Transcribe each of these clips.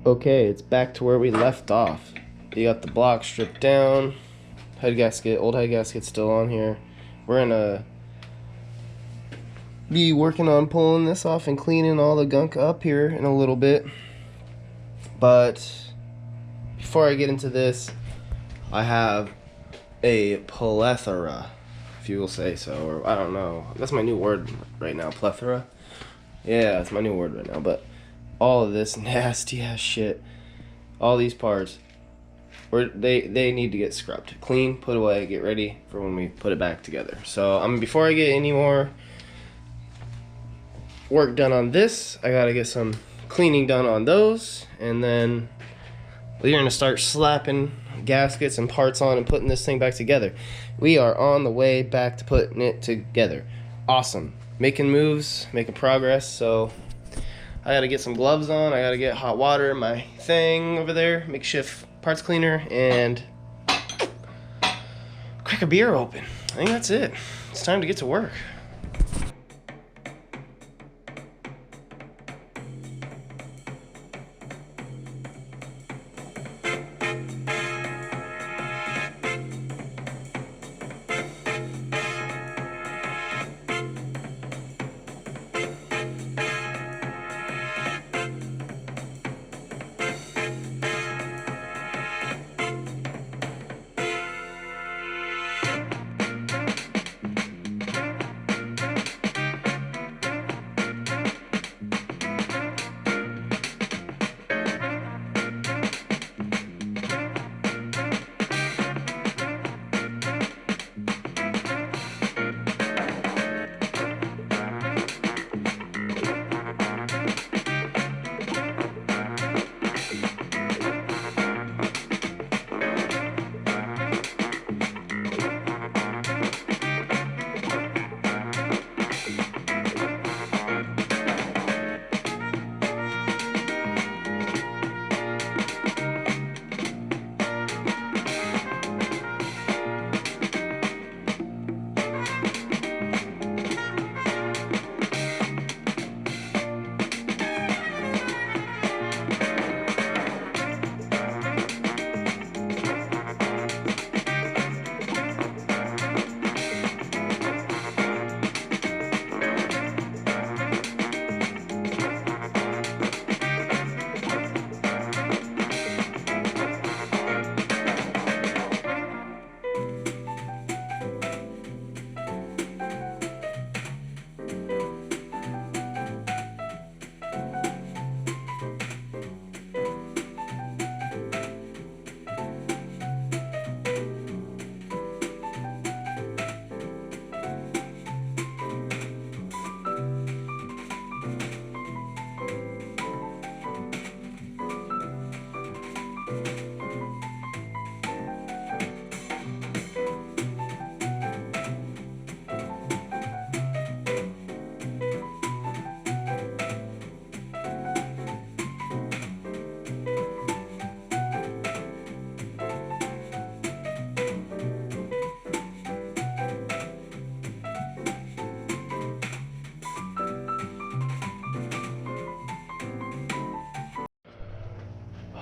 Okay, it's back to where we left off. You got the block stripped down, head gasket, old head gasket still on here. We're gonna be working on pulling this off and cleaning all the gunk up here in a little bit. But before I get into this, I have a plethora, if you will say so, or I don't know. That's my new word right now, plethora. Yeah, it's my new word right now, but all of this nasty ass shit, all these parts, they need to get scrubbed, clean, put away, get ready for when we put it back together. So before I get any more work done on this, I gotta get some cleaning done on those, and then we're gonna start slapping gaskets and parts on and putting this thing back together. We are on the way back to putting it together. Awesome, making moves, making progress. So I gotta get some gloves on, I gotta get hot water in my thing over there, makeshift parts cleaner, and crack a beer open. I think that's it. It's time to get to work.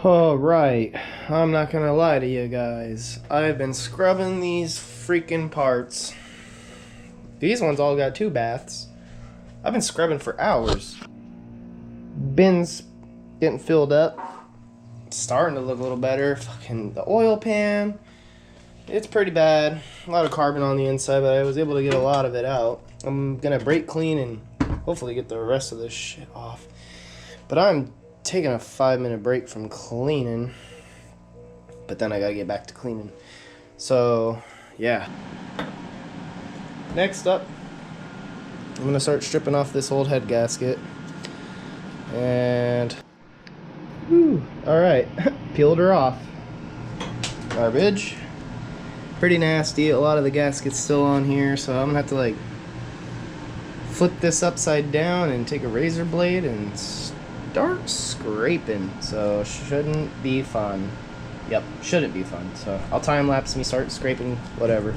Alright, I'm not gonna lie to you guys. I've been scrubbing these freaking parts. These ones all got 2 baths. I've been scrubbing for hours. Bins getting filled up. It's starting to look a little better. Fucking the oil pan. It's pretty bad. A lot of carbon on the inside, but I was able to get a lot of it out. I'm gonna brake clean and hopefully get the rest of this shit off. But I'm taking a 5-minute break from cleaning, but then I gotta get back to cleaning. So yeah, next up I'm gonna start stripping off this old head gasket, and alright, peeled her off. Garbage, pretty nasty. A lot of the gasket's still on here, so I'm gonna have to like flip this upside down and take a razor blade and start scraping. So shouldn't be fun. Yep, shouldn't be fun. So I'll time lapse me start scraping, whatever.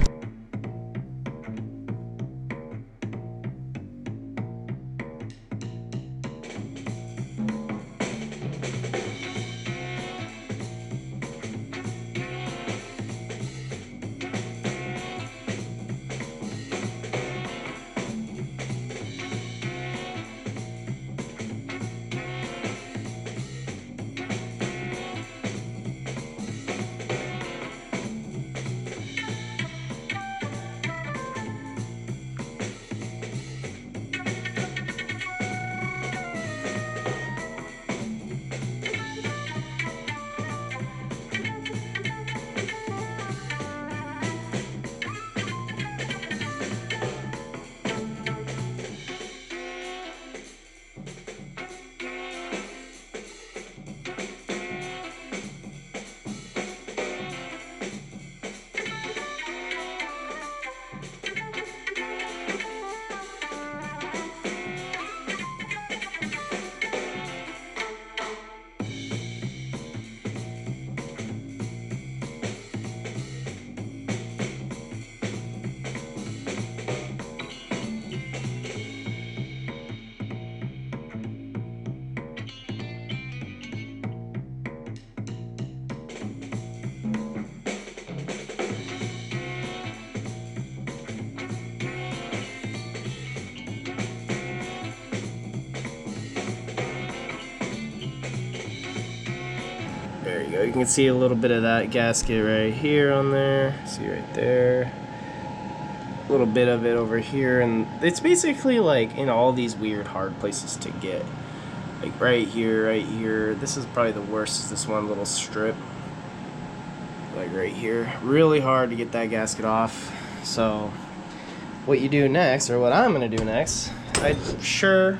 you go. You can see a little bit of that gasket right here on there. See right there. A little bit of it over here, and it's basically like in all these weird hard places to get. Like right here, right here. This is probably the worst, is this one little strip. Like right here. Really hard to get that gasket off. So what you do next, or what I'm gonna do next, I'm sure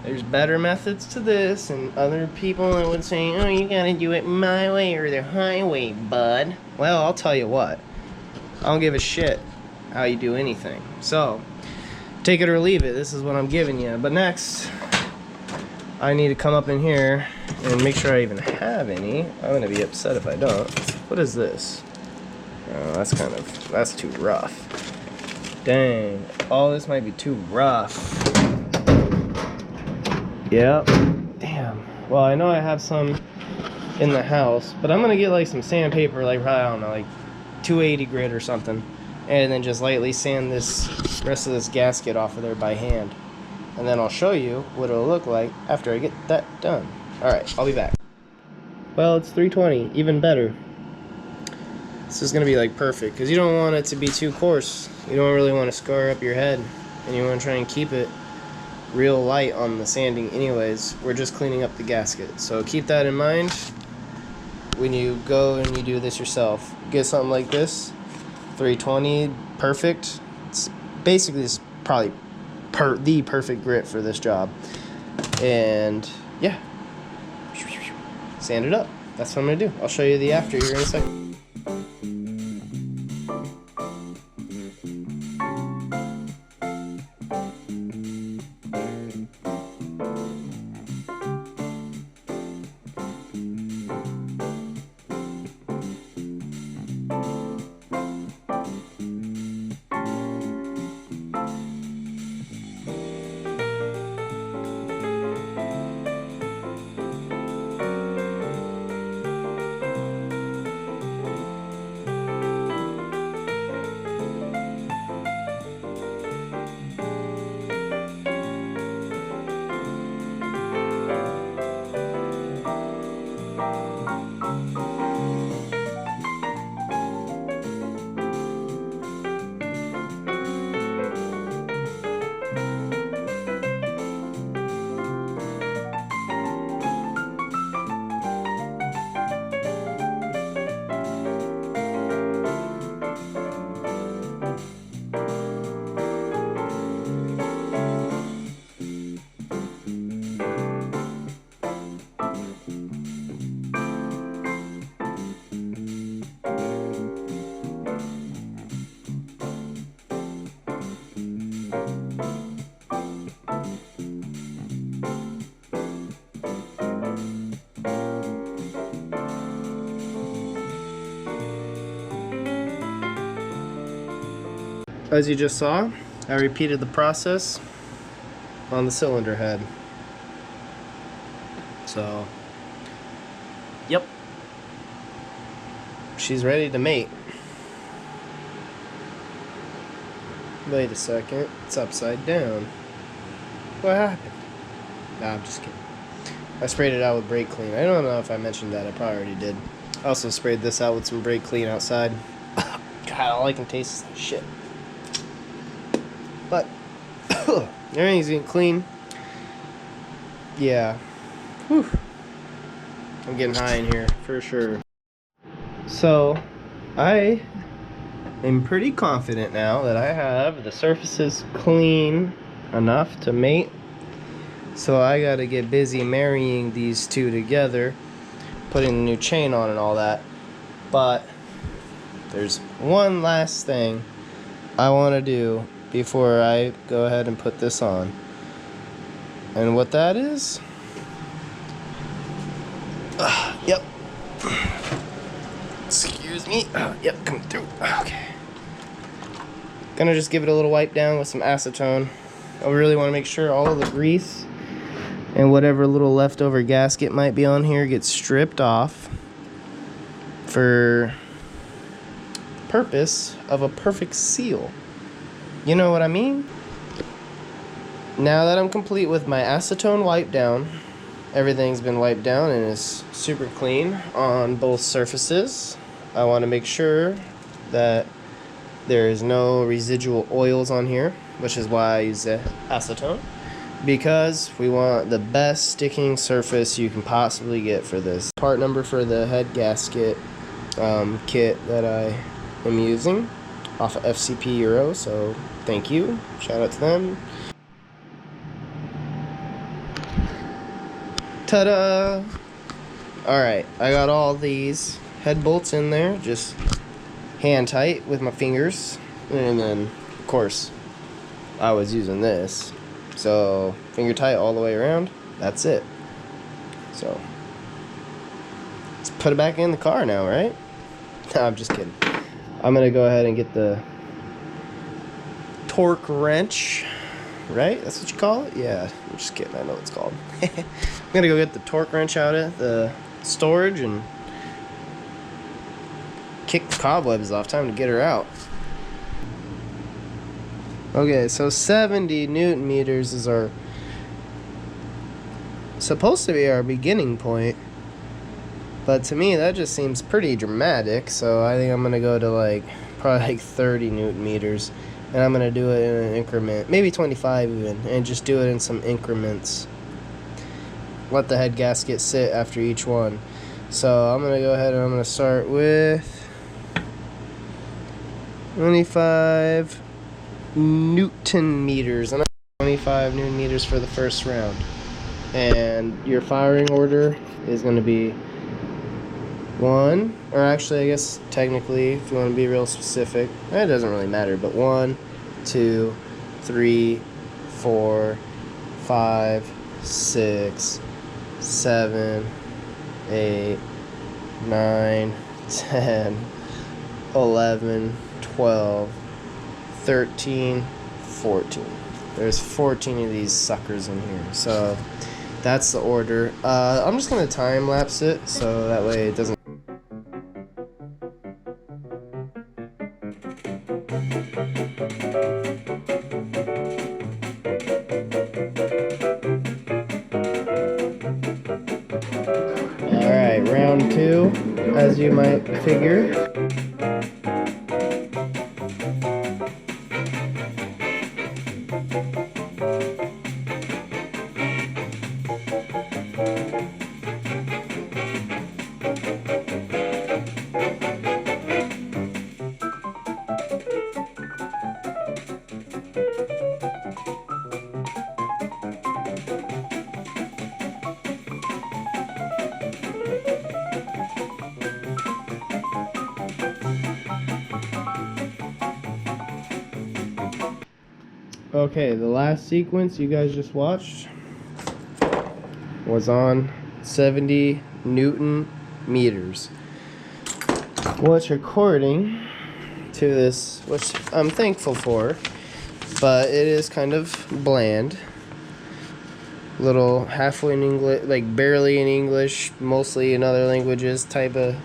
there's better methods to this, and other people that would say, oh, you gotta do it my way or the highway, bud. Well, I'll tell you what. I don't give a shit how you do anything. So, take it or leave it. This is what I'm giving you. But next, I need to come up in here and make sure I even have any. I'm gonna be upset if I don't. What is this? Oh, that's too rough. Dang. All this might be too rough. Yep. Damn. Well, I know I have some in the house, but I'm gonna get like some sandpaper, like, I don't know, like 280 grit or something, and then just lightly sand this rest of this gasket off of there by hand. And then I'll show you what it'll look like after I get that done. Alright, I'll be back. Well, it's 320, even better. This is gonna be like perfect, because you don't want it to be too coarse. You don't really want to scar up your head, and you want to try and keep it real light on the sanding anyways. We're just cleaning up the gasket, so keep that in mind when you go and you do this yourself. Get something like this, 320, perfect. It's basically, it's probably the perfect grit for this job. And yeah, sand it up. That's what I'm gonna do. I'll show you the after here in a second. As you just saw, I repeated the process on the cylinder head. So, yep, she's ready to mate. Wait a second, it's upside down. What happened? Nah, I'm just kidding. I sprayed it out with brake clean. I don't know if I mentioned that, I probably already did. I also sprayed this out with some brake clean outside. God, all I can taste is that shit. But everything's getting clean. Yeah. Whew. I'm getting high in here for sure. So I am pretty confident now that I have the surfaces clean enough to mate. So I gotta get busy marrying these two together, putting the new chain on and all that. But there's one last thing I want to do before I go ahead and put this on. And what that is? Yep. Excuse me. Yep, come through. Okay. Gonna just give it a little wipe down with some acetone. I really want to make sure all of the grease and whatever little leftover gasket might be on here gets stripped off for purpose of a perfect seal. You know what I mean? Now that I'm complete with my acetone wipe down, everything's been wiped down and is super clean on both surfaces. I want to make sure that there is no residual oils on here, which is why I use the acetone, because we want the best sticking surface you can possibly get for this. Part number for the head gasket kit that I am using off of FCP Euro, so thank you, shout out to them. Ta-da! Alright, I got all these head bolts in there, just hand tight with my fingers, and then of course I was using this, so finger tight all the way around. That's it. So let's put it back in the car now, right? No, I'm just kidding. I'm gonna go ahead and get the torque wrench, right? That's what you call it? Yeah, I'm just kidding, I know what it's called. I'm gonna go get the torque wrench out of the storage and kick the cobwebs off. Time to get her out. Okay, so 70 Newton meters is our supposed to be our beginning point, but to me that just seems pretty dramatic, so I think I'm gonna go to probably like 30 Newton meters, and I'm gonna do it in an increment, maybe 25 even, and just do it in some increments. Let the head gasket sit after each one. So I'm gonna go ahead and I'm gonna start with 25 Newton meters, and 25 Newton meters for the first round. And your firing order is going to be 1, or actually I guess technically if you want to be real specific, it doesn't really matter, but 1, 2, 3, 4, 5, 6, 7, 8, 9, 10, 11, 12, 13, 14. There's 14 of these suckers in here, so that's the order. I'm just gonna time lapse it so that way it doesn't. Alright, round 2, as you might figure. Okay, the last sequence you guys just watched was on 70 Newton meters, which according to this, which I'm thankful for, but it is kind of bland, little halfway in English, like barely in English, mostly in other languages type of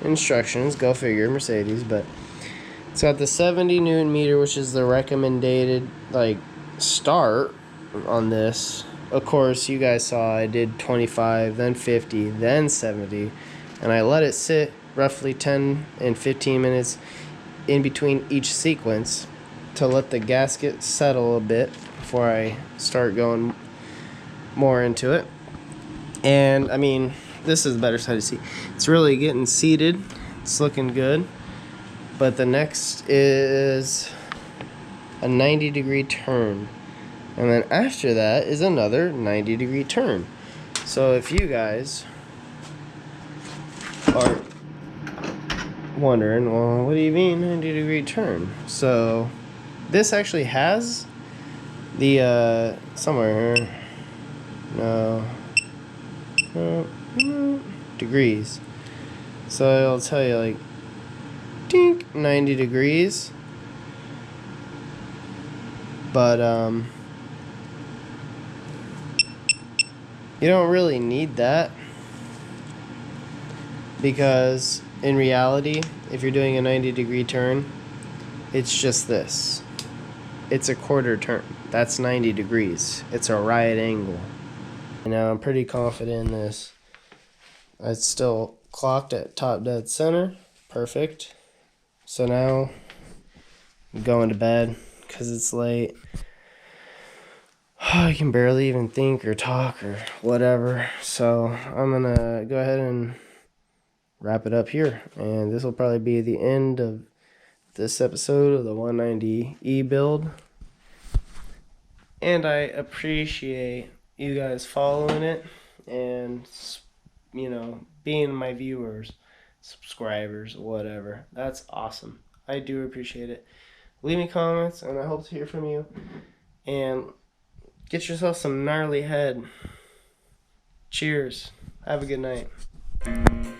instructions. Go figure, Mercedes. But it's got the 70 Newton meter, which is the recommended start on this. Of course, you guys saw I did 25, then 50, then 70, and I let it sit roughly 10 and 15 minutes in between each sequence to let the gasket settle a bit before I start going more into it. And I mean, this is the better side to see. It's really getting seated. It's looking good. But the next is a 90-degree turn. And then after that is another 90-degree turn. So if you guys are wondering, well, what do you mean 90-degree turn? So this actually has the, somewhere here, no, degrees. So it'll tell you dink, 90 degrees. But you don't really need that, because in reality, if you're doing a 90-degree turn, it's just this. It's a quarter turn. That's 90 degrees. It's a right angle. Now I'm pretty confident in this. It's still clocked at top dead center. Perfect. So now I'm going to bed because it's late. I can barely even think or talk or whatever. So I'm going to go ahead and wrap it up here. And this will probably be the end of this episode of the 190E build. And I appreciate you guys following it and, being my viewers, subscribers, whatever. That's awesome. I do appreciate it. Leave me comments, and I hope to hear from you. And get yourself some gnarly head. Cheers. Have a good night.